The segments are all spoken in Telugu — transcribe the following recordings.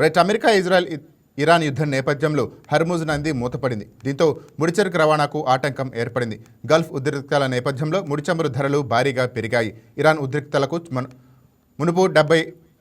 రైట్. అమెరికా ఇజ్రాయెల్ ఇరాన్ యుద్ధం నేపథ్యంలో హర్ముజ్ నంది మూతపడింది. దీంతో ముడిచరుకు రవాణాకు ఆటంకం ఏర్పడింది. గల్ఫ్ ఉద్రిక్తతల నేపథ్యంలో ముడిచమురు ధరలు భారీగా పెరిగాయి. ఇరాన్ ఉద్రిక్తతలకు మునుపు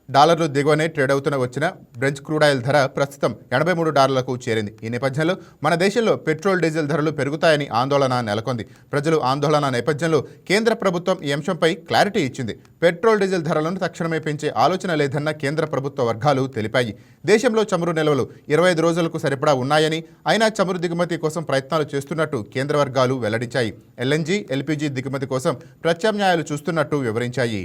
$70 దిగువనే ట్రేడ్ అవుతున్న వచ్చిన బ్రెంచ్ క్రూడ్ ఆయిల్ ధర ప్రస్తుతం $83లకు చేరింది. ఈ నేపథ్యంలో మన దేశంలో పెట్రోల్ డీజిల్ ధరలు పెరుగుతాయని ఆందోళన నెలకొంది. ప్రజలు ఆందోళన నేపథ్యంలో కేంద్ర ప్రభుత్వం ఈ అంశంపై క్లారిటీ ఇచ్చింది. పెట్రోల్ డీజిల్ ధరలను తక్షణమే పెంచే ఆలోచన లేదన్న కేంద్ర ప్రభుత్వ వర్గాలు తెలిపాయి. దేశంలో చమురు నిల్వలు 25 రోజులకు సరిపడా ఉన్నాయని, అయినా చమురు దిగుమతి కోసం ప్రయత్నాలు చేస్తున్నట్టు కేంద్ర వర్గాలు వెల్లడించాయి. ఎల్ఎన్జీ, ఎల్పీజీ దిగుమతి కోసం ప్రత్యామ్నాయాలు చూస్తున్నట్టు వివరించాయి.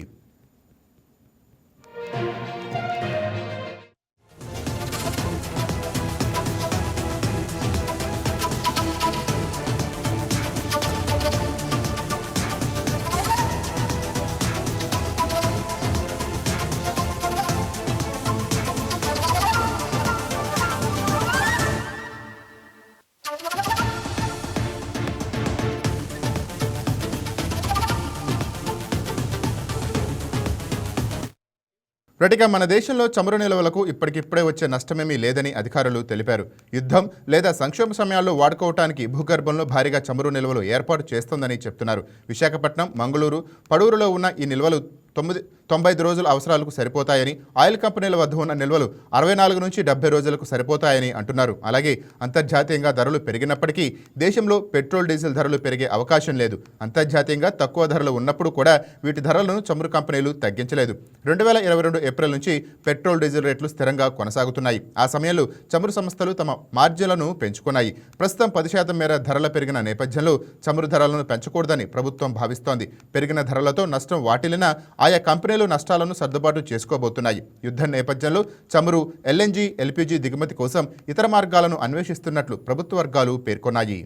ప్రతిగా మన దేశంలో చమురు నిల్వలకు ఇప్పటికిప్పుడే వచ్చే నష్టమేమీ లేదని అధికారులు తెలిపారు. యుద్ధం లేదా సంక్షోభ సమయాల్లో వాడుకోవటానికి భూగర్భంలో భారీగా చమురు నిల్వలు ఏర్పాటు చేస్తోందని చెప్తున్నారు. విశాఖపట్నం, మంగళూరు, పడూరులో ఉన్న ఈ నిల్వలు 95 రోజుల అవసరాలకు సరిపోతాయని, ఆయిల్ కంపెనీల వద్ద ఉన్న నిల్వలు 64 నుంచి 70 రోజులకు సరిపోతాయని అంటున్నారు. అలాగే అంతర్జాతీయంగా ధరలు పెరిగినప్పటికీ దేశంలో పెట్రోల్ డీజిల్ ధరలు పెరిగే అవకాశం లేదు. అంతర్జాతీయంగా తక్కువ ధరలు ఉన్నప్పుడు కూడా వీటి ధరలను చమురు కంపెనీలు తగ్గించలేదు. 2022 ఏప్రిల్ నుంచి పెట్రోల్ డీజిల్ రేట్లు స్థిరంగా కొనసాగుతున్నాయి. ఆ సమయంలో చమురు సంస్థలు తమ మార్జిన్లను పెంచుకున్నాయి. ప్రస్తుతం 10% మేర ధరల పెరిగిన నేపథ్యంలో చమురు ధరలను పెంచకూడదని ప్రభుత్వం భావిస్తోంది. పెరిగిన ధరలతో నష్టం వాటిల్లినా ఆయా కంపెనీలు నష్టాలను సర్దుబాటు చేసుకోబోతున్నాయి. యుద్ధం నేపథ్యంలో చమురు, ఎల్ఎన్జీ, ఎల్పీజీ దిగుమతి కోసం ఇతర మార్గాలను అన్వేషిస్తున్నట్లు ప్రభుత్వ వర్గాలు పేర్కొన్నాయి.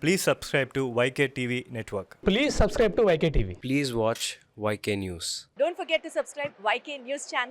Please subscribe to YK TV Network. Please subscribe to YK TV. Please watch YK News. Don't forget to subscribe YK News channel.